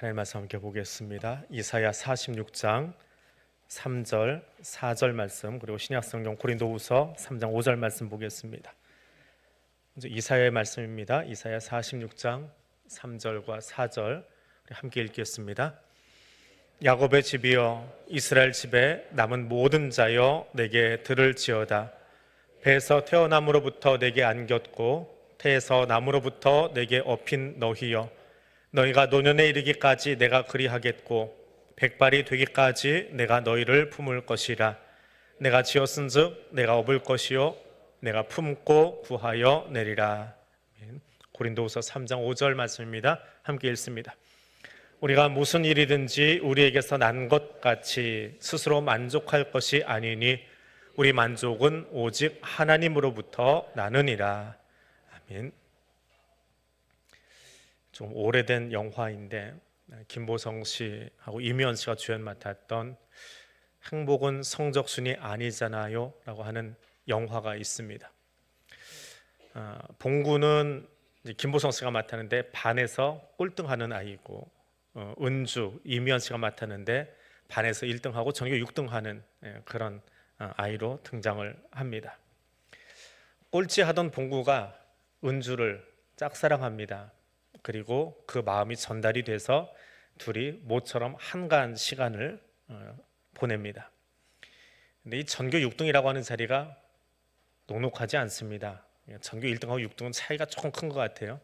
하나님 말씀 함께 보겠습니다. 이사야 46장 3절, 4절 말씀, 그리고 신약성경 고린도후서 3장 5절 말씀 보겠습니다. 먼저 이사야의 말씀입니다. 이사야 46장 3절과 4절 함께 읽겠습니다. 야곱의 집이여, 이스라엘 집에 남은 모든 자여, 내게 들을지어다. 배에서 태어남으로부터 내게 안겼고 태에서 남으로부터 내게 업힌 너희여, 너희가 노년에 이르기까지 내가 그리하겠고 백발이 되기까지 내가 너희를 품을 것이라. 내가 지었은즉 내가 업을 것이요 내가 품고 구하여 내리라. 고린도후서 3장 5절 말씀입니다. 함께 읽습니다. 우리가 무슨 일이든지 우리에게서 난 것 같이 스스로 만족할 것이 아니니 우리 만족은 오직 하나님으로부터 나느니라. 아멘. 좀 오래된 영화인데 김보성 씨하고 이미연 씨가 주연 맡았던 행복은 성적순이 아니잖아요 라고 하는 영화가 있습니다. 봉구는 김보성 씨가 맡았는데 반에서 꼴등하는 아이고, 은주, 이미연 씨가 맡았는데 반에서 1등하고 전교 6등하는 그런 아이로 등장을 합니다. 꼴찌하던 봉구가 은주를 짝사랑합니다. 그리고 그 마음이 전달이 돼서 둘이 모처럼 한가한 시간을 보냅니다. 근데 이 전교 6등이라고 하는 자리가 녹록하지 않습니다. 전교 1등하고 6등은 차이가 조금 큰 것 같아요.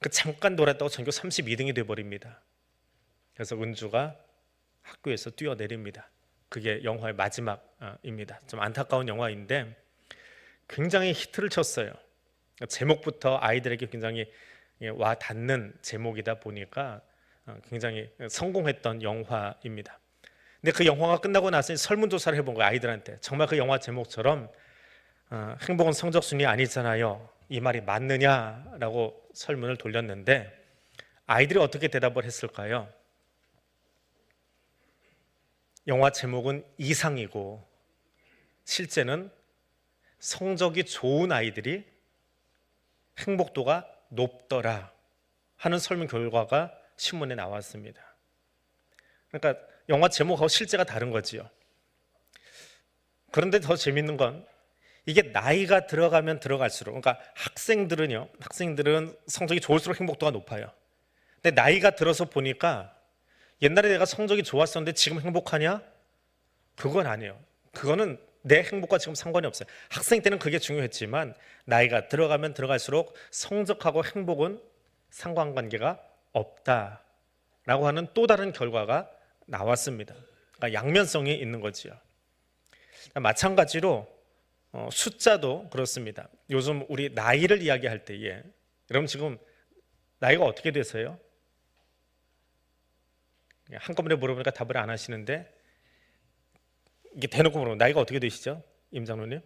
그 잠깐 놀았다고 전교 32등이 돼버립니다. 그래서 은주가 학교에서 뛰어내립니다. 그게 영화의 마지막입니다. 좀 안타까운 영화인데 굉장히 히트를 쳤어요. 제목부터 아이들에게 굉장히 와 닿는 제목이다 보니까 굉장히 성공했던 영화입니다. 근데 그 영화가 끝나고 나서 설문조사를 해본 거예요. 아이들한테. 정말 그 영화 제목처럼 행복은 성적순이 아니잖아요, 이 말이 맞느냐라고 설문을 돌렸는데 아이들이 어떻게 대답을 했을까요? 영화 제목은 이상이고 실제는 성적이 좋은 아이들이 행복도가 높더라 하는 설문 결과가 신문에 나왔습니다. 그러니까 영화 제목하고 실제가 다른 거지요. 그런데 더 재밌는 건 이게 나이가 들어가면 들어갈수록, 그러니까 학생들은 성적이 좋을수록 행복도가 높아요. 근데 나이가 들어서 보니까 옛날에 내가 성적이 좋았었는데 지금 행복하냐? 그건 아니에요. 그거는 내 행복과 지금 상관이 없어요. 학생 때는 그게 중요했지만 나이가 들어가면 들어갈수록 성적하고 행복은 상관관계가 없다라고 하는 또 다른 결과가 나왔습니다. 그러니까 양면성이 있는 거지요. 마찬가지로 숫자도 그렇습니다. 요즘 우리 나이를 이야기할 때에, 여러분 지금 나이가 어떻게 되세요? 한꺼번에 물어보니까 답을 안 하시는데 이게 대놓고 물어보면 나이가 어떻게 되시죠? 임장로님?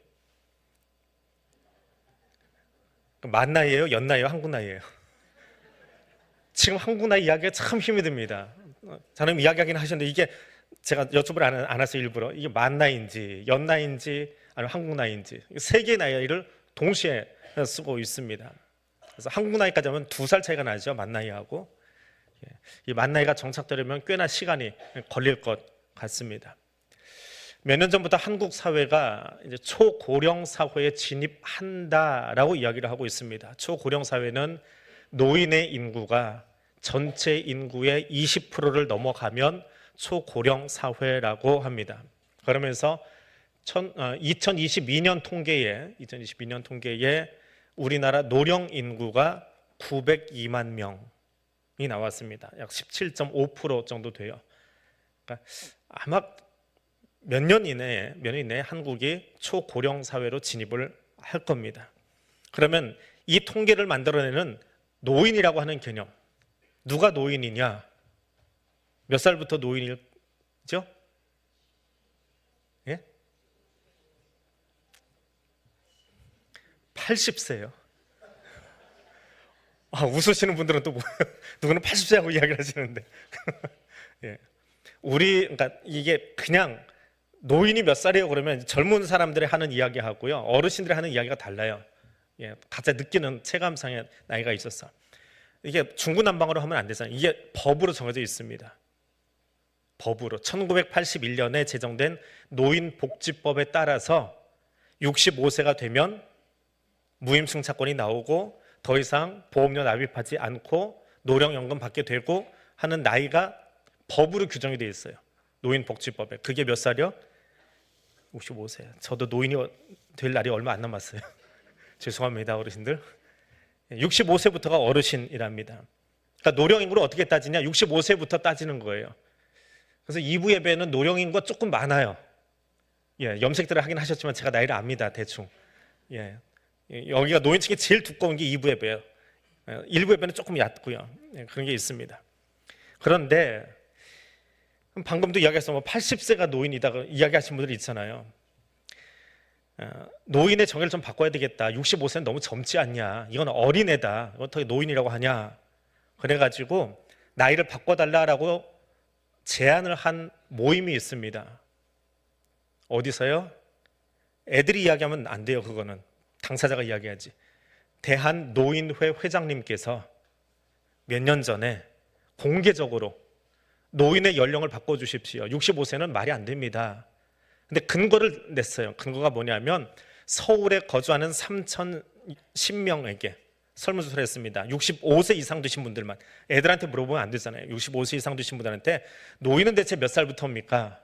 만 나이예요? 연 나이예요? 한국 나이예요? 지금 한국 나이 이야기가 참 힘이 듭니다. 저는 이야기하긴 하셨는데 이게 제가 여쭤보지 않았어요. 일부러. 이게 만 나이인지 연 나이인지 아니면 한국 나이인지 세 개의 나이를 동시에 쓰고 있습니다. 그래서 한국 나이까지 하면 2살 차이가 나죠. 만 나이하고. 이 만 나이가 정착되려면 꽤나 시간이 걸릴 것 같습니다. 몇 년 전부터 한국 사회가 이제 초고령 사회에 진입한다라고 이야기를 하고 있습니다. 초고령 사회는 노인의 인구가 전체 인구의 20%를 넘어가면 초고령 사회라고 합니다. 그러면서 2022년 통계에 우리나라 노령 인구가 902만 명이 나왔습니다. 약 17.5% 정도 돼요. 그러니까 아마 몇 년 이내에 한국이 초고령 사회로 진입을 할 겁니다. 그러면 이 통계를 만들어내는 노인이라고 하는 개념, 누가 노인이냐? 몇 살부터 노인이죠? 예? 80세요. 웃으시는 분들은 또 뭐예요? 누구는 80세하고 이야기를 하시는데. 예. 그러니까 이게 그냥 노인이 몇 살이에요? 그러면 젊은 사람들이 하는 이야기하고요, 어르신들이 하는 이야기가 달라요. 예, 각자 느끼는 체감상의 나이가 있었어. 이게 중구난방으로 하면 안 되잖아요. 이게 법으로 정해져 있습니다. 법으로 1981년에 제정된 노인복지법에 따라서 65세가 되면 무임승차권이 나오고 더 이상 보험료 납입하지 않고 노령연금 받게 되고 하는 나이가 법으로 규정이 되어 있어요. 노인복지법에. 그게 몇 살이요? 65세. 저도 노인이 될 날이 얼마 안 남았어요. 죄송합니다, 어르신들. 65세부터가 어르신이랍니다. 그러니까 노령인구를 어떻게 따지냐? 65세부터 따지는 거예요. 그래서 2부 예배는 노령인구가 조금 많아요. 염색들을 하긴 하셨지만 제가 나이를 압니다, 대충. 여기가 노인층이 제일 두꺼운 게 2부 예배예요. 1부 예배는 조금 얕고요. 그런 게 있습니다. 그런데 방금도 이야기했어, 80세가 노인이다 이야기하신 분들이 있잖아요. 노인의 정의를 좀 바꿔야 되겠다. 65세는 너무 젊지 않냐? 이건 어린애다. 어떻게 노인이라고 하냐? 그래가지고 나이를 바꿔달라라고 제안을 한 모임이 있습니다. 어디서요? 애들이 이야기하면 안 돼요. 그거는 당사자가 이야기하지. 대한노인회 회장님께서 몇 년 전에 공개적으로 노인의 연령을 바꿔주십시오. 65세는 말이 안 됩니다. 근데 근거를 냈어요. 근거가 뭐냐면 서울에 거주하는 3,010명에게 설문조사를 했습니다. 65세 이상 되신 분들만. 애들한테 물어보면 안 되잖아요. 65세 이상 되신 분들한테 노인은 대체 몇 살부터입니까?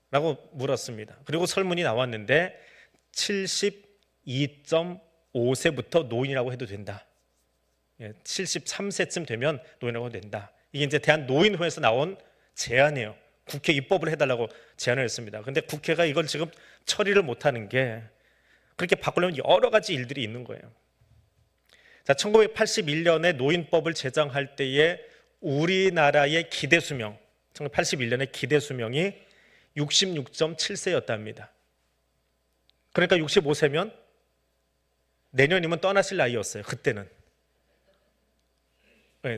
라고 물었습니다. 그리고 설문이 나왔는데 72.5세부터 노인이라고 해도 된다. 73세쯤 되면 노인이라고 해도 된다. 이게 이제 대한노인회에서 나온 제안이에요. 국회 입법을 해달라고 제안을 했습니다. 그런데 국회가 이걸 지금 처리를 못하는 게 그렇게 바꾸려면 여러 가지 일들이 있는 거예요. 자, 1981년에 노인법을 제정할 때에 우리나라의 기대 수명, 1981년에 기대 수명이 66.7세였답니다. 그러니까 65세면 내년이면 떠나실 나이였어요. 그때는.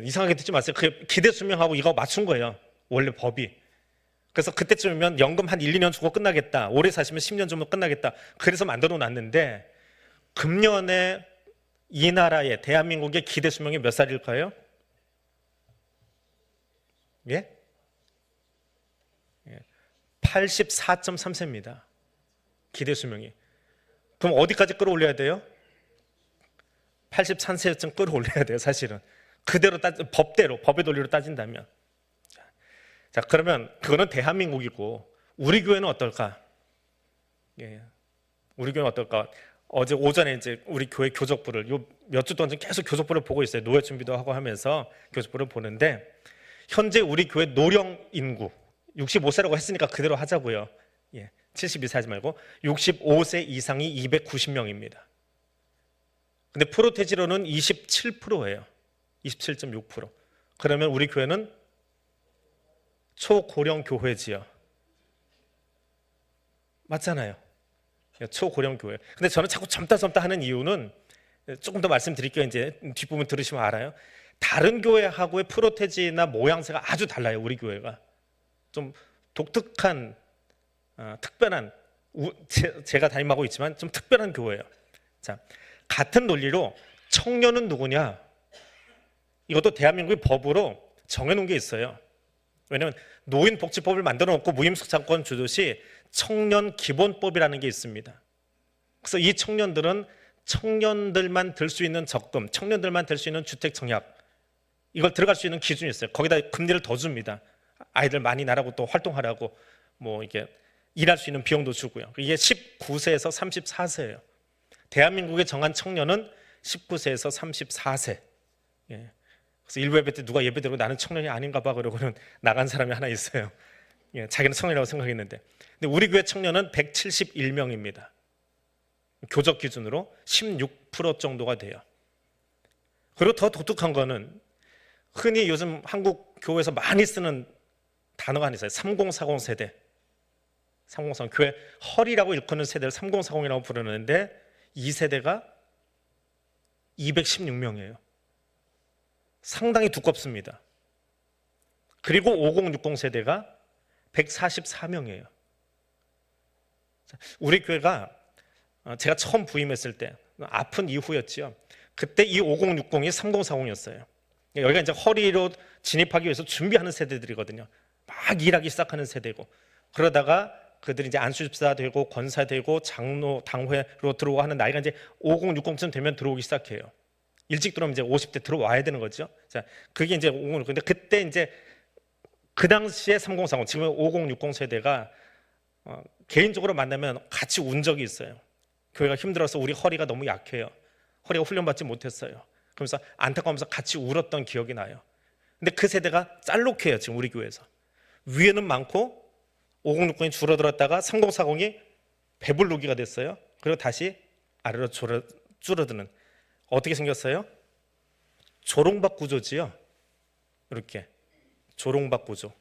이상하게 듣지 마세요. 그 기대 수명하고 이거 맞춘 거예요. 원래 법이. 그래서 그때쯤이면 연금 한 1, 2년 주고 끝나겠다. 오래 사시면 10년 주면 끝나겠다. 그래서 만들어 놨는데 금년에 이 나라의 대한민국의 기대 수명이 몇 살일까요? 예? 84.3세입니다. 기대 수명이. 그럼 어디까지 끌어올려야 돼요? 83세쯤 끌어올려야 돼요, 사실은. 그대로 법대로, 법의 논리로 따진다면. 자, 그러면 그거는 대한민국이고 우리 교회는 어떨까? 우리 교회는 어떨까? 어제 오전에 이제 우리 교회 교적부를 몇 주 동안 계속 교적부를 보고 있어요. 노예 준비도 하고 하면서 교적부를 보는데 현재 우리 교회 노령 인구 65세라고 했으니까 그대로 하자고요. 72세 하지 말고 65세 이상이 290명입니다. 근데 프로테지로는 27%예요. 27.6%. 그러면 우리 교회는 초고령 교회지요. 맞잖아요. 초고령 교회. 근데 저는 자꾸 젊다 하는 이유는 조금 더 말씀드릴게요. 이제 뒷부분 들으시면 알아요. 다른 교회하고의 프로테지나 모양새가 아주 달라요. 우리 교회가 좀 독특한 특별한 제가 담임하고 있지만 좀 특별한 교회예요. 자, 같은 논리로 청년은 누구냐? 이것도 대한민국의 법으로 정해놓은 게 있어요. 왜냐하면 노인복지법을 만들어 놓고 무임승차권 주듯이 청년기본법이라는 게 있습니다. 그래서 이 청년들은 청년들만 들 수 있는 적금, 청년들만 들 수 있는 주택 청약, 이걸 들어갈 수 있는 기준이 있어요. 거기다 금리를 더 줍니다. 아이들 많이 나라고 또 활동하라고 뭐 이게 일할 수 있는 비용도 주고요. 이게 19세에서 34세예요. 대한민국에 정한 청년은 19세에서 34세. 그래서 일부 예배 때 누가 예배 드리고 나는 청년이 아닌가 봐 그러고는 나간 사람이 하나 있어요. 자기는 청년이라고 생각했는데. 근데 우리 교회 청년은 171명입니다. 교적 기준으로 16% 정도가 돼요. 그리고 더 독특한 거는 흔히 요즘 한국 교회에서 많이 쓰는 단어가 하나 있어요. 3040 세대. 3040 교회 헐이라고 일컫는 세대를 3040이라고 부르는데 이 세대가 216명이에요. 상당히 두껍습니다. 그리고 5060 세대가 144명이에요. 우리 교회가 제가 처음 부임했을 때 아픈 이후였지요. 그때 이 5060이 3040이었어요. 여기가 이제 허리로 진입하기 위해서 준비하는 세대들이거든요. 막 일하기 시작하는 세대고, 그러다가 그들이 이제 안수집사 되고 권사 되고 장로 당회로 들어오고 하는 나이가 이제 50, 60쯤 되면 들어오기 시작해요. 일찍 들어오면 이제 50대 들어와야 되는 거죠. 자, 그게 이제 50, 60. 근데 그때 이제 그 당시에 3040, 지금 50, 60 세대가 개인적으로 만나면 같이 운 적이 있어요. 교회가 힘들어서 우리 허리가 너무 약해요. 허리가 훈련받지 못했어요. 그러면서 안타까우면서 같이 울었던 기억이 나요. 근데 그 세대가 짤록해요. 지금 우리 교회에서 위에는 많고 5060이 줄어들었다가 3040이 배불르기가 됐어요. 그리고 다시 아래로 줄어드는, 어떻게 생겼어요? 조롱박 구조지요. 이렇게 조롱박 구조.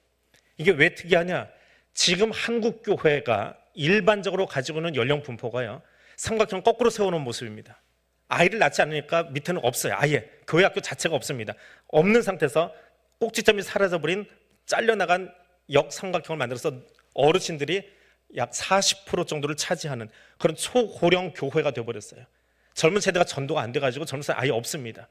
이게 왜 특이하냐? 지금 한국 교회가 일반적으로 가지고 있는 연령 분포가요, 삼각형 거꾸로 세워놓은 모습입니다. 아이를 낳지 않으니까 밑에는 없어요. 아예 교회 학교 자체가 없습니다. 없는 상태에서 꼭지점이 사라져버린 잘려나간 역삼각형을 만들어서 어르신들이 약 40% 정도를 차지하는 그런 초고령 교회가 되어버렸어요. 젊은 세대가 전도가 안 돼가지고 젊은 세대 아예 없습니다.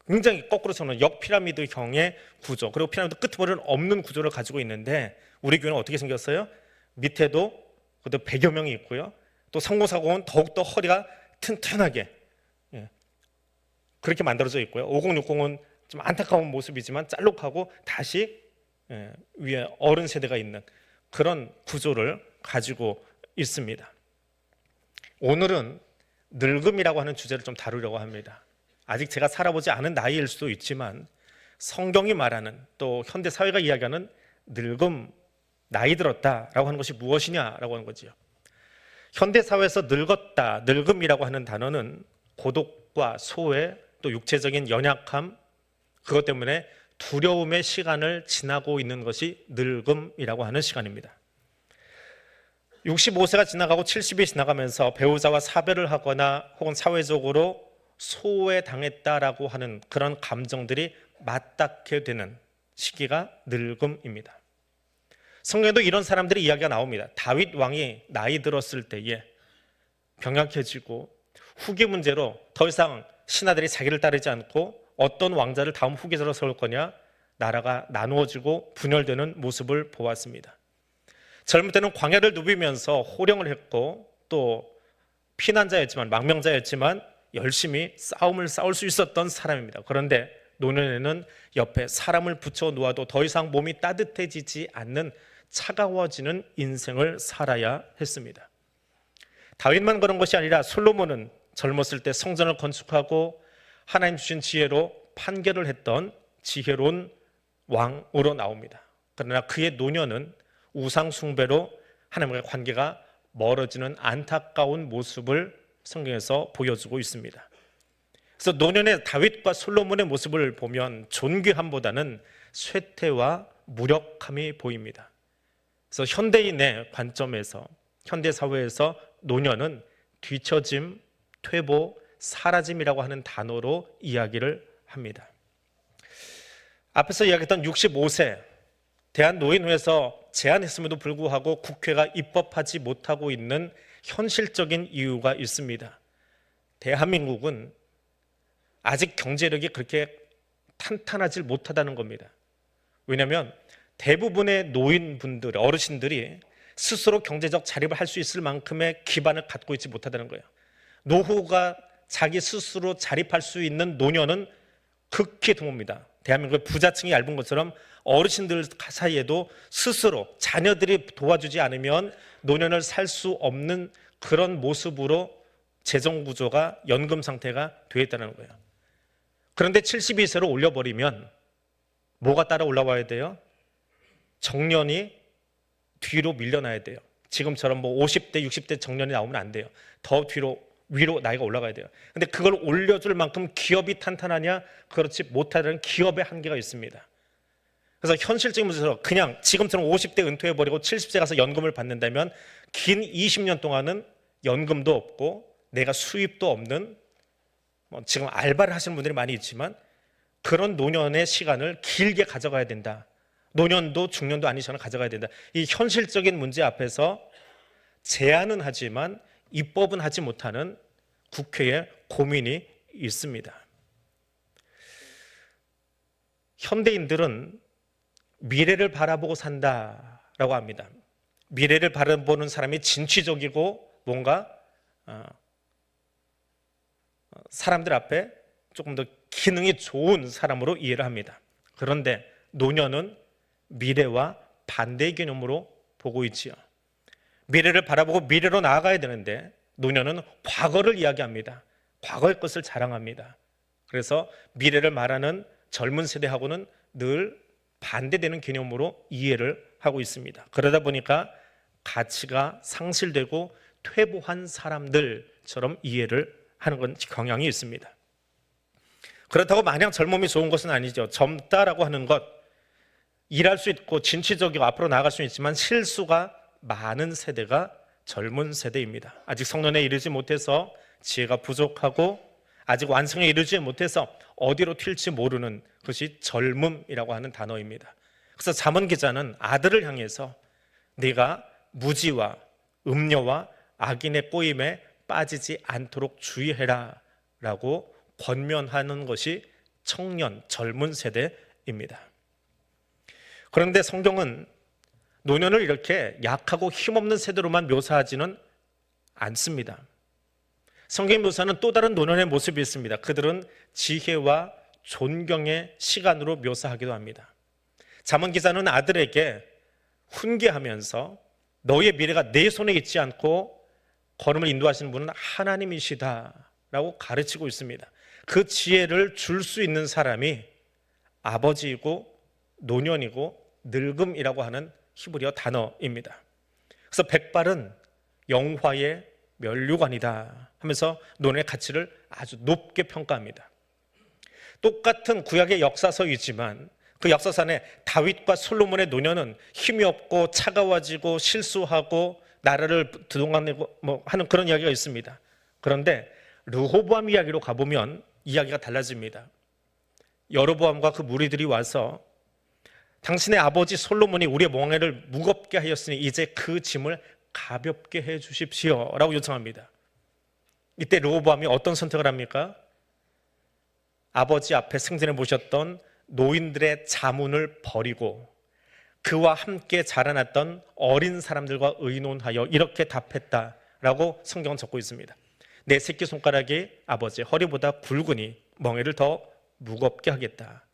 굉장히 거꾸로 세우는 역피라미드형의 구조, 그리고 피라미드 끝머리는 없는 구조를 가지고 있는데, 우리 교회는 어떻게 생겼어요? 밑에도 그것도 100여 명이 있고요, 또 3040은 더욱더 허리가 튼튼하게 그렇게 만들어져 있고요, 5060은 좀 안타까운 모습이지만 짤록하고 다시 위에 어른 세대가 있는 그런 구조를 가지고 있습니다. 오늘은 늙음이라고 하는 주제를 좀 다루려고 합니다. 아직 제가 살아보지 않은 나이일 수도 있지만 성경이 말하는, 또 현대 사회가 이야기하는 늙음, 나이 들었다라고 하는 것이 무엇이냐라고 하는 거지요. 현대 사회에서 늙었다, 늙음이라고 하는 단어는 고독과 소외, 또 육체적인 연약함, 그것 때문에 두려움의 시간을 지나고 있는 것이 늙음이라고 하는 시간입니다. 65세가 지나가고 70이 지나가면서 배우자와 사별을 하거나 혹은 사회적으로 소외당했다라고 하는 그런 감정들이 맞닿게 되는 시기가 늙음입니다. 성경에도 이런 사람들의 이야기가 나옵니다. 다윗 왕이 나이 들었을 때에 병약해지고 후계 문제로 더 이상 신하들이 자기를 따르지 않고 어떤 왕자를 다음 후계자로 세울 거냐, 나라가 나누어지고 분열되는 모습을 보았습니다. 젊을 때는 광야를 누비면서 호령을 했고 또 피난자였지만, 망명자였지만 열심히 싸움을 싸울 수 있었던 사람입니다. 그런데 노년에는 옆에 사람을 붙여 놓아도 더 이상 몸이 따뜻해지지 않는 차가워지는 인생을 살아야 했습니다. 다윗만 그런 것이 아니라 솔로몬은 젊었을 때 성전을 건축하고 하나님 주신 지혜로 판결을 했던 지혜로운 왕으로 나옵니다. 그러나 그의 노년은 우상 숭배로 하나님과의 관계가 멀어지는 안타까운 모습을 성경에서 보여주고 있습니다. 그래서 노년의 다윗과 솔로몬의 모습을 보면 존귀함보다는 쇠퇴와 무력함이 보입니다. 그래서 현대인의 관점에서, 현대 사회에서 노년은 뒤처짐, 퇴보, 사라짐이라고 하는 단어로 이야기를 합니다. 앞에서 이야기했던 65세 대한노인회에서 제안했음에도 불구하고 국회가 입법하지 못하고 있는 현실적인 이유가 있습니다. 대한민국은 아직 경제력이 그렇게 탄탄하지 못하다는 겁니다. 왜냐하면 대부분의 노인분들, 어르신들이 스스로 경제적 자립을 할 수 있을 만큼의 기반을 갖고 있지 못하다는 거예요. 노후가 자기 스스로 자립할 수 있는 노년은 극히 드뭅니다. 대한민국의 부자층이 얇은 것처럼 어르신들 사이에도 스스로 자녀들이 도와주지 않으면 노년을 살 수 없는 그런 모습으로 재정 구조가, 연금 상태가 되어 있다는 거예요. 그런데 72세로 올려버리면 뭐가 따라 올라와야 돼요? 정년이 뒤로 밀려나야 돼요. 지금처럼 뭐 50대, 60대 정년이 나오면 안 돼요. 더 뒤로, 위로 나이가 올라가야 돼요. 근데 그걸 올려줄 만큼 기업이 탄탄하냐? 그렇지 못하다는 기업의 한계가 있습니다. 그래서 현실적인 문제로 그냥 지금처럼 50대 은퇴해버리고 70세 가서 연금을 받는다면 긴 20년 동안은 연금도 없고 내가 수입도 없는, 지금 알바를 하시는 분들이 많이 있지만 그런 노년의 시간을 길게 가져가야 된다. 노년도 중년도 아닌 시간을 가져가야 된다. 이 현실적인 문제 앞에서 제안은 하지만 입법은 하지 못하는 국회의 고민이 있습니다. 현대인들은 미래를 바라보고 산다라고 합니다. 미래를 바라보는 사람이 진취적이고 뭔가 사람들 앞에 조금 더 기능이 좋은 사람으로 이해를 합니다. 그런데 노년은 미래와 반대의 개념으로 보고 있지요. 미래를 바라보고 미래로 나아가야 되는데 노년은 과거를 이야기합니다. 과거의 것을 자랑합니다. 그래서 미래를 말하는 젊은 세대하고는 늘 반대되는 개념으로 이해를 하고 있습니다. 그러다 보니까 가치가 상실되고 퇴보한 사람들처럼 이해를 하는 건 경향이 있습니다. 그렇다고 마냥 젊음이 좋은 것은 아니죠. 젊다라고 하는 것, 일할 수 있고 진취적이고 앞으로 나아갈 수 있지만 실수가 많은 세대가 젊은 세대입니다. 아직 성년에 이르지 못해서 지혜가 부족하고 아직 완성에 이르지 못해서 어디로 튈지 모르는 것이 젊음이라고 하는 단어입니다. 그래서 잠언 기자는 아들을 향해서 네가 무지와 음녀와 악인의 꼬임에 빠지지 않도록 주의해라 라고 권면하는 것이 청년, 젊은 세대입니다. 그런데 성경은 노년을 이렇게 약하고 힘없는 세대로만 묘사하지는 않습니다. 성경의 묘사는 또 다른 노년의 모습이 있습니다. 그들은 지혜와 존경의 시간으로 묘사하기도 합니다. 잠언 기자는 아들에게 훈계하면서 너의 미래가 내 손에 있지 않고 걸음을 인도하시는 분은 하나님이시다라고 가르치고 있습니다. 그 지혜를 줄 수 있는 사람이 아버지이고 노년이고 늙음이라고 하는 히브리어 단어입니다. 그래서 백발은 영화의 면류관이다 하면서 노년의 가치를 아주 높게 평가합니다. 똑같은 구약의 역사서이지만 그 역사서 안에 다윗과 솔로몬의 노년은 힘이 없고 차가워지고 실수하고 나라를 두동강내고 하는 그런 이야기가 있습니다. 그런데 르호보암 이야기로 가보면 이야기가 달라집니다. 여로보암과 그 무리들이 와서 당신의 아버지 솔로몬이 우리의 멍에를 무겁게 하였으니 이제 그 짐을 가볍게 해 주십시오 라고 요청합니다. 이때 르호보암이 어떤 선택을 합니까? 아버지 앞에 승진해 보셨던 노인들의 자문을 버리고 그와 함께 자라났던 어린 사람들과 의논하여 이렇게 답했다라고 성경은 적고 있습니다. 내 새끼손가락이 아버지의 허리보다 굵으니 멍에를 더 무겁게 하겠다.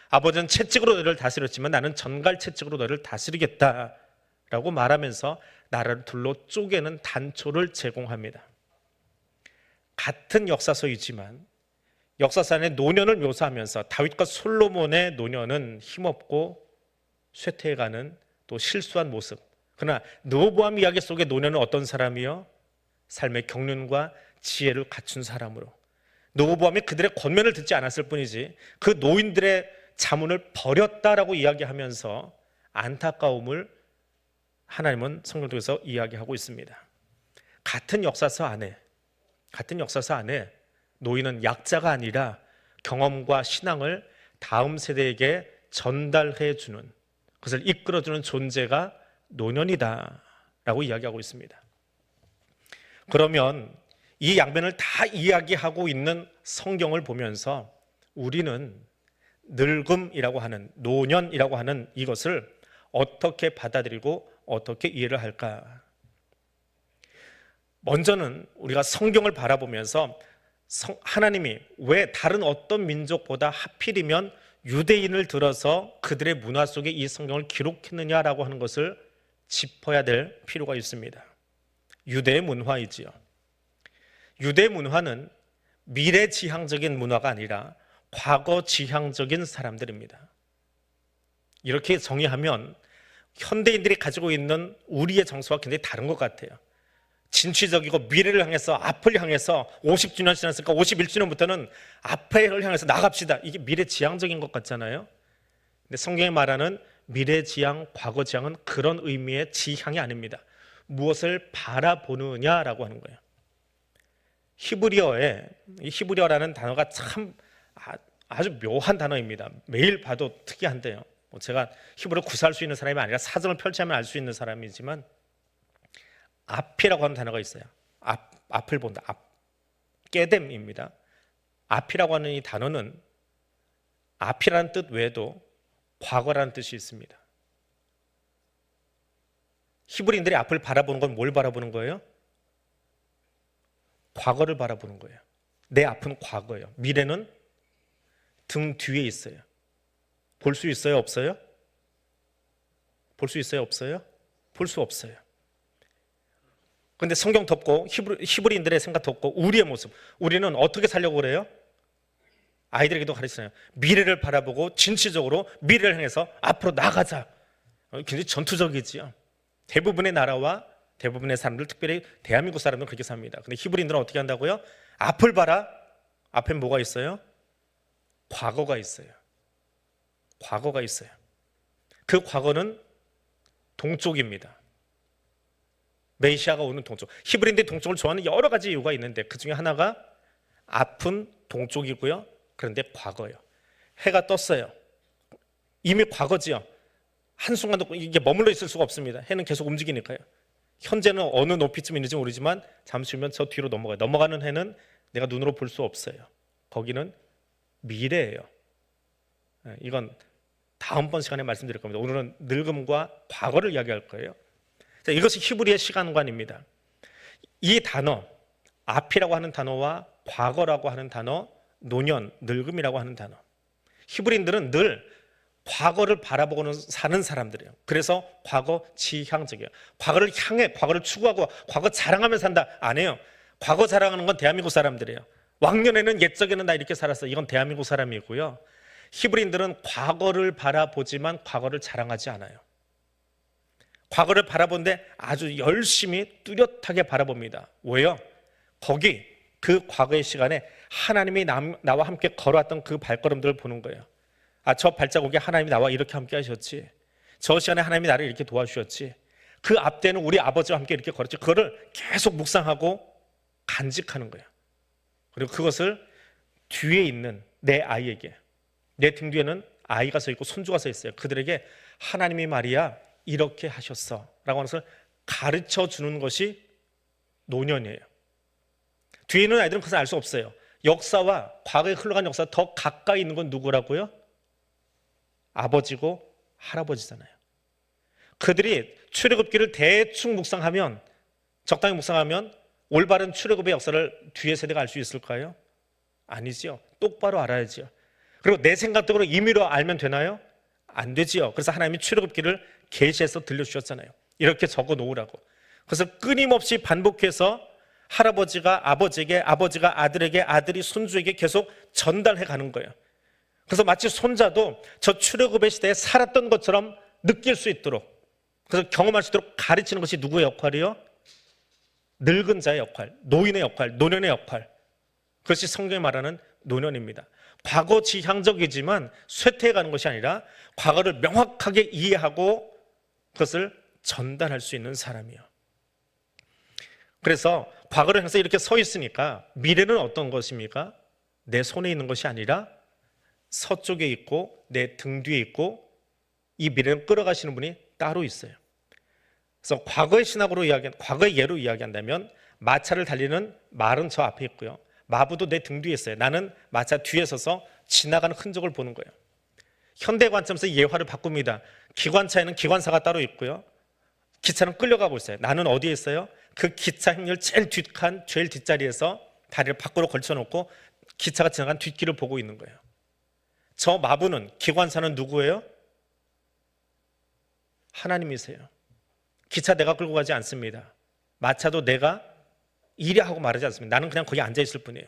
아버지는 채찍으로 너를 다스렸지만 나는 전갈 채찍으로 너를 다스리겠다라고 말하면서 나라를 둘러 쪼개는 단초를 제공합니다. 같은 역사서이지만 역사서 안에 노년을 묘사하면서 다윗과 솔로몬의 노년은 힘없고 쇠퇴해가는 또 실수한 모습. 그러나 르호보암 이야기 속의 노년은 어떤 사람이요? 삶의 경륜과 지혜를 갖춘 사람으로. 르호보암이 그들의 권면을 듣지 않았을 뿐이지 그 노인들의 자문을 버렸다라고 이야기하면서 안타까움을 하나님은 성경 통해서 이야기하고 있습니다. 같은 역사서 안에 노인은 약자가 아니라 경험과 신앙을 다음 세대에게 전달해 주는, 그것을 이끌어주는 존재가 노년이다라고 이야기하고 있습니다. 그러면 이 양면을 다 이야기하고 있는 성경을 보면서 우리는 늙음이라고 하는, 노년이라고 하는 이것을 어떻게 받아들이고 어떻게 이해를 할까? 먼저는 우리가 성경을 바라보면서 하나님이 왜 다른 어떤 민족보다 하필이면 유대인을 들어서 그들의 문화 속에 이 성경을 기록했느냐라고 하는 것을 짚어야 될 필요가 있습니다. 유대의 문화이지요. 유대의 문화는 미래지향적인 문화가 아니라 과거지향적인 사람들입니다. 이렇게 정의하면 현대인들이 가지고 있는 우리의 정서와 굉장히 다른 것 같아요. 진취적이고 미래를 향해서, 앞을 향해서 50주년 지났으니까 51주년부터는 앞을 향해서 나갑시다. 이게 미래지향적인 것 같잖아요. 근데 성경이 말하는 미래지향, 과거지향은 그런 의미의 지향이 아닙니다. 무엇을 바라보느냐라고 하는 거예요. 히브리어라는 단어가 참 아주 묘한 단어입니다. 매일 봐도 특이한데요. 제가 히브리어 구사할 수 있는 사람이 아니라 사전을 펼치면 알 수 있는 사람이지만 앞이라고 하는 단어가 있어요. 앞을 본다. 깨뎀입니다. 앞이라고 하는 이 단어는 앞이라는 뜻 외에도 과거라는 뜻이 있습니다. 히브리인들이 앞을 바라보는 건 뭘 바라보는 거예요? 과거를 바라보는 거예요. 내 앞은 과거예요. 미래는 등 뒤에 있어요. 볼 수 있어요? 없어요? 볼 수 있어요? 없어요? 볼 수 없어요. 그런데 성경 덮고 히브리인들의 생각 덮고 우리의 모습, 우리는 어떻게 살려고 그래요? 아이들에게도 가르치잖아요. 미래를 바라보고 진취적으로 미래를 향해서 앞으로 나가자. 굉장히 전투적이지요. 대부분의 나라와 대부분의 사람들, 특별히 대한민국 사람들은 그렇게 삽니다. 근데 히브리인들은 어떻게 한다고요? 앞을 봐라. 앞에 뭐가 있어요? 과거가 있어요. 과거가 있어요. 그 과거는 동쪽입니다. 메시아가 오는 동쪽. 히브리인들이 동쪽을 좋아하는 여러 가지 이유가 있는데 그 중에 하나가 앞은 동쪽이고요. 그런데 과거예요. 해가 떴어요. 이미 과거지요. 한순간도 이게 머물러 있을 수가 없습니다. 해는 계속 움직이니까요. 현재는 어느 높이쯤 있는지 모르지만 잠시 후면 저 뒤로 넘어가요. 넘어가는 해는 내가 눈으로 볼 수 없어요. 거기는 미래예요. 이건 다음번 시간에 말씀드릴 겁니다. 오늘은 늙음과 과거를 이야기할 거예요. 자, 이것이 히브리의 시간관입니다. 이 단어, 앞이라고 하는 단어와 과거라고 하는 단어, 노년, 늙음이라고 하는 단어. 히브리인들은 늘 과거를 바라보고는 사는 사람들이에요. 그래서 과거 지향적이에요. 과거를 향해, 과거를 추구하고 과거 자랑하며 산다. 안 해요. 과거 자랑하는 건 대한민국 사람들이에요. 왕년에는 옛적에는 나 이렇게 살았어. 이건 대한민국 사람이고요. 히브리인들은 과거를 바라보지만 과거를 자랑하지 않아요. 과거를 바라보는데 아주 열심히 뚜렷하게 바라봅니다. 왜요? 거기 그 과거의 시간에 하나님이 나와 함께 걸어왔던 그 발걸음들을 보는 거예요. 아, 저 발자국에 하나님이 나와 이렇게 함께 하셨지. 저 시간에 하나님이 나를 이렇게 도와주셨지. 그 앞때는 우리 아버지와 함께 이렇게 걸었지. 그거를 계속 묵상하고 간직하는 거예요. 그리고 그것을 뒤에 있는 내 아이에게, 내 등 뒤에는 아이가 서 있고 손주가 서 있어요. 그들에게 하나님이 말이야 이렇게 하셨어 라고 하는 것을 가르쳐 주는 것이 노년이에요. 뒤에 있는 아이들은 그것을 알 수 없어요. 역사와 과거에 흘러간 역사가 더 가까이 있는 건 누구라고요? 아버지고 할아버지잖아요. 그들이 출애굽기를 대충 묵상하면, 적당히 묵상하면 올바른 출애굽의 역사를 뒤에 세대가 알 수 있을까요? 아니지요. 똑바로 알아야지요. 그리고 내 생각대로 임의로 알면 되나요? 안 되지요. 그래서 하나님이 출애굽기를 계시해서 들려주셨잖아요. 이렇게 적어 놓으라고. 그래서 끊임없이 반복해서 할아버지가 아버지에게, 아버지가 아들에게, 아들이 손주에게 계속 전달해 가는 거예요. 그래서 마치 손자도 저 출애굽의 시대에 살았던 것처럼 느낄 수 있도록, 그래서 경험할 수 있도록 가르치는 것이 누구의 역할이요? 늙은 자의 역할, 노인의 역할, 노년의 역할. 그것이 성경이 말하는 노년입니다. 과거 지향적이지만 쇠퇴해가는 것이 아니라 과거를 명확하게 이해하고 그것을 전달할 수 있는 사람이요. 그래서 과거를 향해서 이렇게 서 있으니까 미래는 어떤 것입니까? 내 손에 있는 것이 아니라 서쪽에 있고 내 등 뒤에 있고 이 미래를 끌어가시는 분이 따로 있어요. 그래서 과거의 신학으로 과거의 예로 이야기한다면 마차를 달리는 말은 저 앞에 있고요. 마부도 내 등 뒤에 있어요. 나는 마차 뒤에 서서 지나가는 흔적을 보는 거예요. 현대 관점에서 예화를 바꿉니다. 기관차에는 기관사가 따로 있고요. 기차는 끌려가고 있어요. 나는 어디에 있어요? 그 기차 행렬 제일 뒷칸, 제일 뒷자리에서 다리를 밖으로 걸쳐놓고 기차가 지나간 뒷길을 보고 있는 거예요. 저 마부는, 기관사는 누구예요? 하나님이세요. 기차 내가 끌고 가지 않습니다. 마차도 내가 이래 하고 말하지 않습니다. 나는 그냥 거기 앉아 있을 뿐이에요.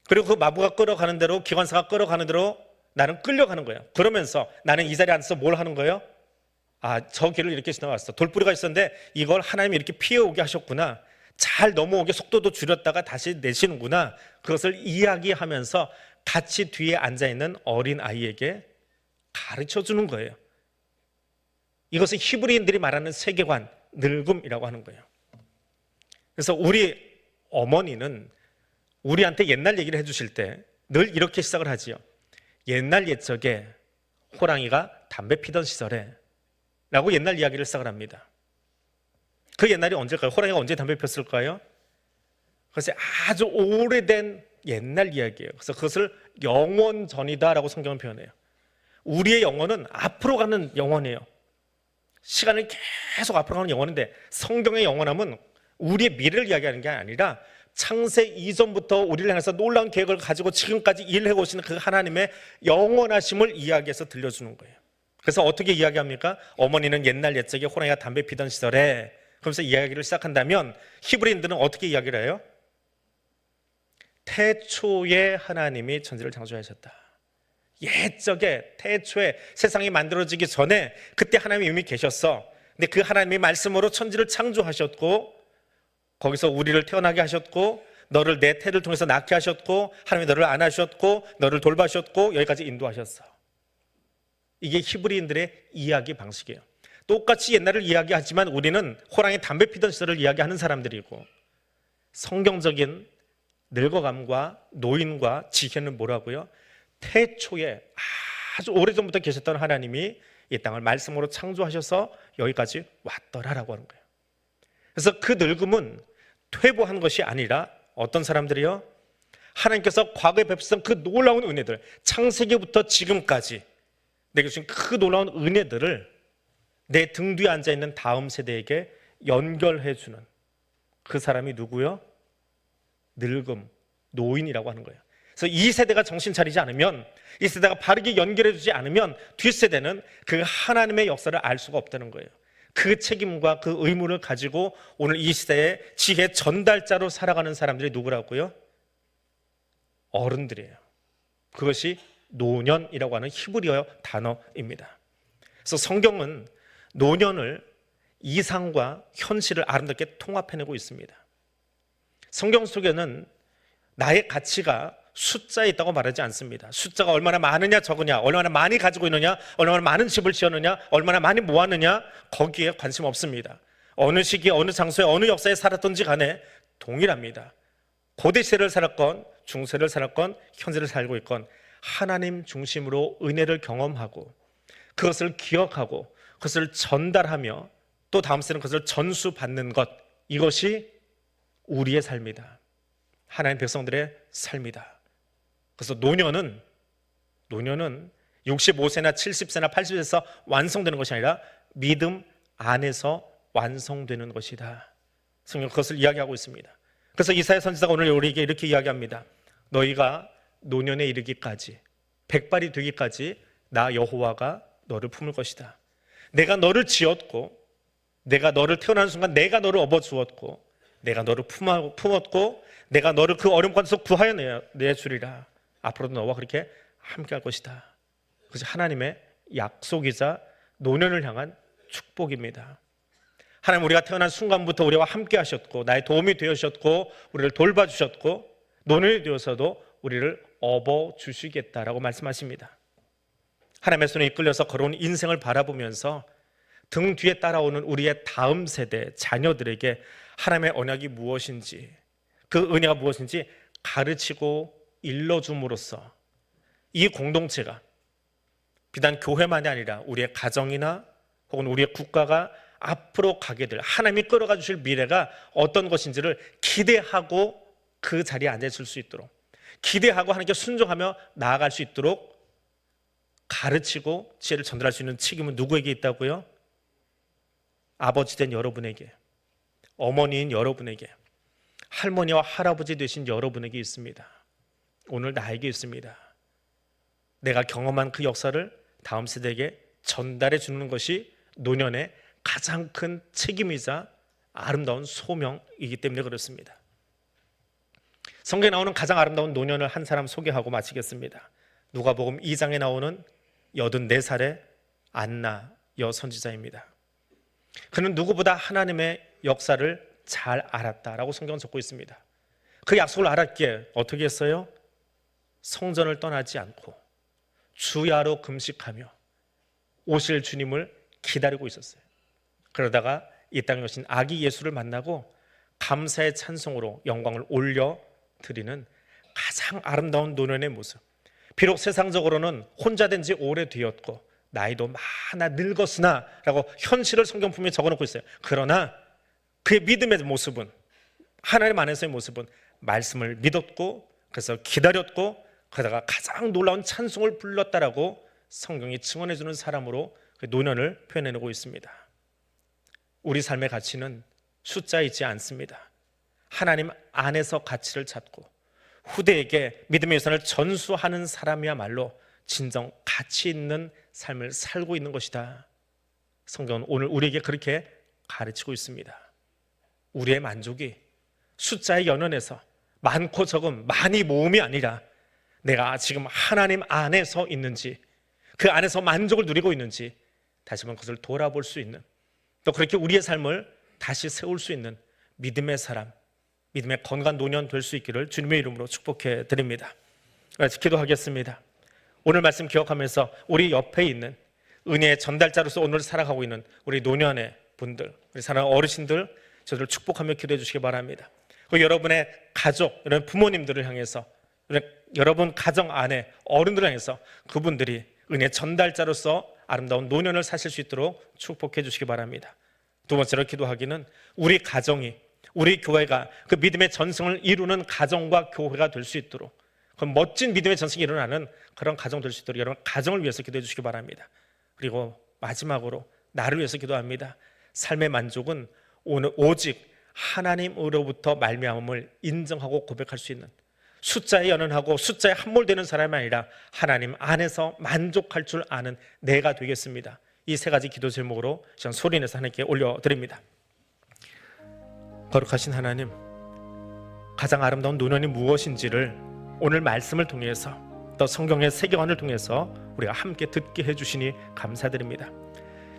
그리고 그 마부가 끌어가는 대로, 기관사가 끌어가는 대로 나는 끌려가는 거예요. 그러면서 나는 이 자리에 앉아서 뭘 하는 거예요? 아, 저 길을 이렇게 지나갔어. 돌뿌리가 있었는데 이걸 하나님이 이렇게 피해오게 하셨구나. 잘 넘어오게 속도도 줄였다가 다시 내시는구나. 그것을 이야기하면서 같이 뒤에 앉아있는 어린 아이에게 가르쳐주는 거예요. 이것은 히브리인들이 말하는 세계관, 늙음이라고 하는 거예요. 그래서 우리 어머니는 우리한테 옛날 얘기를 해주실 때 늘 이렇게 시작을 하지요. 옛날 옛적에 호랑이가 담배 피던 시절에 라고 옛날 이야기를 시작을 합니다. 그 옛날이 언제일까요? 호랑이가 언제 담배 폈을까요? 그것이 아주 오래된 옛날 이야기예요. 그래서 그것을 영원전이다라고 성경은 표현해요. 우리의 영혼은 앞으로 가는 영혼이에요. 시간을 계속 앞으로 가는 영혼인데, 성경의 영원함은 우리의 미래를 이야기하는 게 아니라 창세 이전부터 우리를 향해서 놀라운 계획을 가지고 지금까지 일해 오시는 그 하나님의 영원하심을 이야기해서 들려주는 거예요. 그래서 어떻게 이야기합니까? 어머니는 옛날 옛적에 호랑이가 담배 피던 시절에, 그러면서 이야기를 시작한다면 히브리인들은 어떻게 이야기를 해요? 태초에 하나님이 천지를 창조하셨다. 옛적에 태초에 세상이 만들어지기 전에 그때 하나님이 이미 계셨어. 근데 그 하나님이 말씀으로 천지를 창조하셨고, 거기서 우리를 태어나게 하셨고, 너를 내 태를 통해서 낳게 하셨고, 하나님이 너를 안아주셨고, 너를 돌봐주셨고, 여기까지 인도하셨어. 이게 히브리인들의 이야기 방식이에요. 똑같이 옛날을 이야기하지만 우리는 호랑이 담배 피던 시절을 이야기하는 사람들이고, 성경적인 늙어감과 노인과 지혜는 뭐라고요? 태초에 아주 오래전부터 계셨던 하나님이 이 땅을 말씀으로 창조하셔서 여기까지 왔더라라고 하는 거예요. 그래서 그 늙음은 퇴보한 것이 아니라 어떤 사람들이요? 하나님께서 과거에 베푸신 그 놀라운 은혜들, 창세기부터 지금까지 내게 주신 그 놀라운 은혜들을 내 등 뒤에 앉아있는 다음 세대에게 연결해주는 그 사람이 누구요? 늙음, 노인이라고 하는 거예요. 그래서 이 세대가 정신 차리지 않으면, 이 세대가 바르게 연결해주지 않으면 뒷세대는 그 하나님의 역사를 알 수가 없다는 거예요. 그 책임과 그 의무를 가지고 오늘 이 시대의 지혜 전달자로 살아가는 사람들이 누구라고요? 어른들이에요. 그것이 노년이라고 하는 히브리어 단어입니다. 그래서 성경은 노년을 이상과 현실을 아름답게 통합해내고 있습니다. 성경 속에는 나의 가치가 숫자에 있다고 말하지 않습니다. 숫자가 얼마나 많으냐 적으냐, 얼마나 많이 가지고 있느냐, 얼마나 많은 집을 지었느냐, 얼마나 많이 모았느냐, 거기에 관심 없습니다. 어느 시기에 어느 장소에 어느 역사에 살았던지 간에 동일합니다. 고대 시대를 살았건 중세를 살았건 현재를 살고 있건 하나님 중심으로 은혜를 경험하고 그것을 기억하고 그것을 전달하며 또 다음 세대는 그것을 전수받는 것, 이것이 우리의 삶이다. 하나님 백성들의 삶이다. 그래서 노년은 65세나 70세나 80세에서 완성되는 것이 아니라 믿음 안에서 완성되는 것이다. 성경 그것을 이야기하고 있습니다. 그래서 이사야 선지자가 오늘 우리에게 이렇게 이야기합니다. 너희가 노년에 이르기까지, 백발이 되기까지 나 여호와가 너를 품을 것이다. 내가 너를 지었고, 내가 너를 태어나는 순간 내가 너를 업어주었고, 내가 너를 품었고, 내가 너를 그 어려움 가운데서 구하여 내주리라. 앞으로도 너와 그렇게 함께 할 것이다. 그것이 하나님의 약속이자 노년을 향한 축복입니다. 하나님, 우리가 태어난 순간부터 우리와 함께 하셨고 나의 도움이 되어주셨고 우리를 돌봐주셨고 노년이 되어서도 우리를 업어주시겠다라고 말씀하십니다. 하나님의 손에 이끌려서 걸어온 인생을 바라보면서 등 뒤에 따라오는 우리의 다음 세대 자녀들에게 하나님의 언약이 무엇인지, 그 은혜가 무엇인지 가르치고 일러줌으로써 이 공동체가 비단 교회만이 아니라 우리의 가정이나 혹은 우리의 국가가 앞으로 가게 될, 하나님이 끌어가 주실 미래가 어떤 것인지를 기대하고 그 자리에 앉아있을 수 있도록, 기대하고 하나님께 순종하며 나아갈 수 있도록 가르치고 지혜를 전달할 수 있는 책임은 누구에게 있다고요? 아버지 된 여러분에게, 어머니인 여러분에게, 할머니와 할아버지 되신 여러분에게 있습니다. 오늘 나에게 있습니다. 내가 경험한 그 역사를 다음 세대에게 전달해 주는 것이 노년의 가장 큰 책임이자 아름다운 소명이기 때문에 그렇습니다. 성경에 나오는 가장 아름다운 노년을 한 사람 소개하고 마치겠습니다. 누가복음 2장에 나오는 84살의 안나 여선지자입니다. 그는 누구보다 하나님의 역사를 잘 알았다라고 성경은 적고 있습니다. 그 약속을 알았기에 어떻게 했어요? 성전을 떠나지 않고 주야로 금식하며 오실 주님을 기다리고 있었어요. 그러다가 이 땅에 오신 아기 예수를 만나고 감사의 찬송으로 영광을 올려드리는 가장 아름다운 노년의 모습. 비록 세상적으로는 혼자 된 지 오래되었고 나이도 많아 늙었으나 라고 현실을 성경품에 적어놓고 있어요. 그러나 그의 믿음의 모습은, 하나님 안에서의 모습은 말씀을 믿었고 그래서 기다렸고 그러다가 가장 놀라운 찬송을 불렀다라고 성경이 증언해 주는 사람으로 그 노년을 표현해내고 있습니다. 우리 삶의 가치는 숫자에 있지 않습니다. 하나님 안에서 가치를 찾고 후대에게 믿음의 유산을 전수하는 사람이야말로 진정 가치 있는 삶을 살고 있는 것이다. 성경은 오늘 우리에게 그렇게 가르치고 있습니다. 우리의 만족이 숫자에 연연해서 많고 적음, 많이 모음이 아니라 내가 지금 하나님 안에서 있는지, 그 안에서 만족을 누리고 있는지 다시 한번 그것을 돌아볼 수 있는, 또 그렇게 우리의 삶을 다시 세울 수 있는 믿음의 사람, 믿음의 건강한 노년 될 수 있기를 주님의 이름으로 축복해 드립니다. 같이 기도하겠습니다. 오늘 말씀 기억하면서 우리 옆에 있는 은혜의 전달자로서 오늘 살아가고 있는 우리 노년의 분들, 우리 사랑하는 어르신들, 저들을 축복하며 기도해 주시기 바랍니다. 그리고 여러분의 가족, 여러분 부모님들을 향해서, 여러분 가정 안에 어른들을 향해서 그분들이 은혜 전달자로서 아름다운 노년을 사실 수 있도록 축복해 주시기 바랍니다. 두 번째로 기도하기는 우리 가정이, 우리 교회가 그 믿음의 전승을 이루는 가정과 교회가 될 수 있도록, 그 멋진 믿음의 전승이 일어나는 그런 가정 될 수 있도록 여러분 가정을 위해서 기도해 주시기 바랍니다. 그리고 마지막으로 나를 위해서 기도합니다. 삶의 만족은 오늘 오직 하나님으로부터 말미암음을 인정하고 고백할 수 있는, 숫자에 연연하고 숫자에 함몰되는 사람이 아니라 하나님 안에서 만족할 줄 아는 내가 되겠습니다. 이 세 가지 기도 제목으로 저는 소리내서 하나님께 올려드립니다. 거룩하신 하나님, 가장 아름다운 노년이 무엇인지를 오늘 말씀을 통해서 또 성경의 세계관을 통해서 우리가 함께 듣게 해주시니 감사드립니다.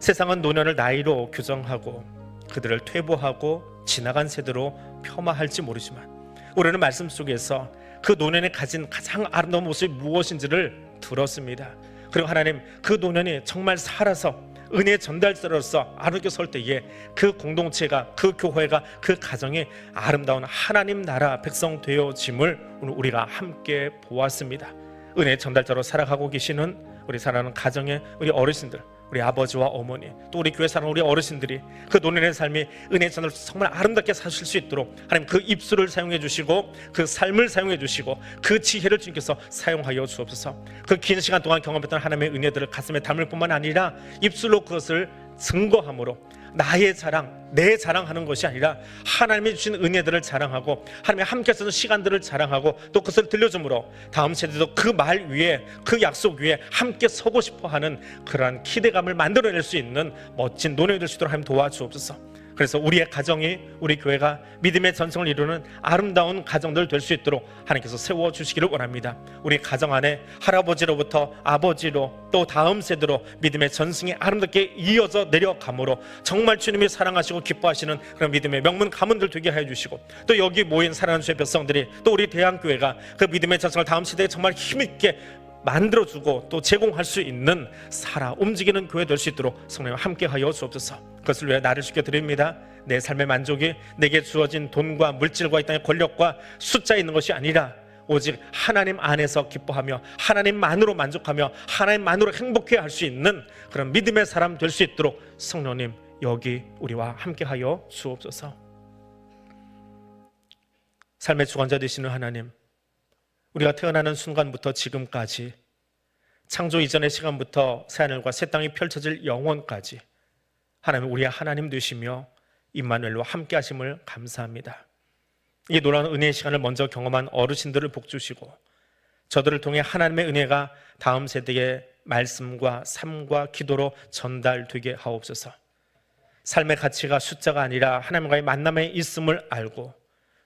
세상은 노년을 나이로 규정하고 그들을 퇴보하고 지나간 세대로 폄하할지 모르지만 우리는 말씀 속에서 그 노년에 가진 가장 아름다운 모습이 무엇인지를 들었습니다. 그리고 하나님, 그 노년이 정말 살아서 은혜의 전달자로서 아름답게 설 때에 그 공동체가, 그 교회가, 그 가정이 아름다운 하나님 나라 백성 되어짐을 오늘 우리가 함께 보았습니다. 은혜의 전달자로 살아가고 계시는 우리 사랑하는 가정의 우리 어르신들, 우리 아버지와 어머니, 또 우리 교회 사는 우리 어르신들이 그 노년의 삶이 은혜의 전을 정말 아름답게 사실 수 있도록 하나님 그 입술을 사용해 주시고 그 삶을 사용해 주시고 그 지혜를 주님께서 사용하여 주옵소서. 그 긴 시간 동안 경험했던 하나님의 은혜들을 가슴에 담을 뿐만 아니라 입술로 그것을 증거함으로 나의 자랑, 내 자랑하는 것이 아니라 하나님이 주신 은혜들을 자랑하고 하나님이 함께 쓰는 시간들을 자랑하고 또 그것을 들려줌으로 다음 세대도 그 말 위에, 그 약속 위에 함께 서고 싶어하는 그러한 기대감을 만들어낼 수 있는 멋진 노년이 될 수 있도록 하나님 도와주옵소서. 그래서 우리의 가정이, 우리 교회가 믿음의 전성을 이루는 아름다운 가정들 될 수 있도록 하나님께서 세워주시기를 원합니다. 우리 가정 안에 할아버지로부터 아버지로 또 다음 세대로 믿음의 전승이 아름답게 이어져 내려가므로 정말 주님이 사랑하시고 기뻐하시는 그런 믿음의 명문 가문들 되게 하여 주시고, 또 여기 모인 사랑하는 주의 백성들이, 또 우리 대한교회가 그 믿음의 전승을 다음 세대에 정말 힘있게 만들어주고 또 제공할 수 있는 살아 움직이는 교회 될 수 있도록 성령님 함께하여 주옵소서. 그것을 위해 나를 주께 드립니다. 내 삶의 만족이 내게 주어진 돈과 물질과 이 땅의 권력과 숫자에 있는 것이 아니라 오직 하나님 안에서 기뻐하며 하나님만으로 만족하며 하나님만으로 행복해 할 수 있는 그런 믿음의 사람 될 수 있도록 성령님 여기 우리와 함께하여 주옵소서. 삶의 주관자 되시는 하나님, 우리가 태어나는 순간부터 지금까지 창조 이전의 시간부터 새하늘과 새 땅이 펼쳐질 영원까지 하나님, 우리의 하나님 되시며 임마누엘로 함께 하심을 감사합니다. 이 놀라운 은혜의 시간을 먼저 경험한 어르신들을 복주시고 저들을 통해 하나님의 은혜가 다음 세대의 말씀과 삶과 기도로 전달되게 하옵소서. 삶의 가치가 숫자가 아니라 하나님과의 만남에 있음을 알고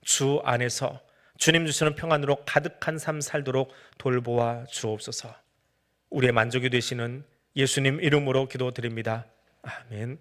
주 안에서 주님 주시는 평안으로 가득한 삶 살도록 돌보아 주옵소서. 우리의 만족이 되시는 예수님 이름으로 기도드립니다. 아멘.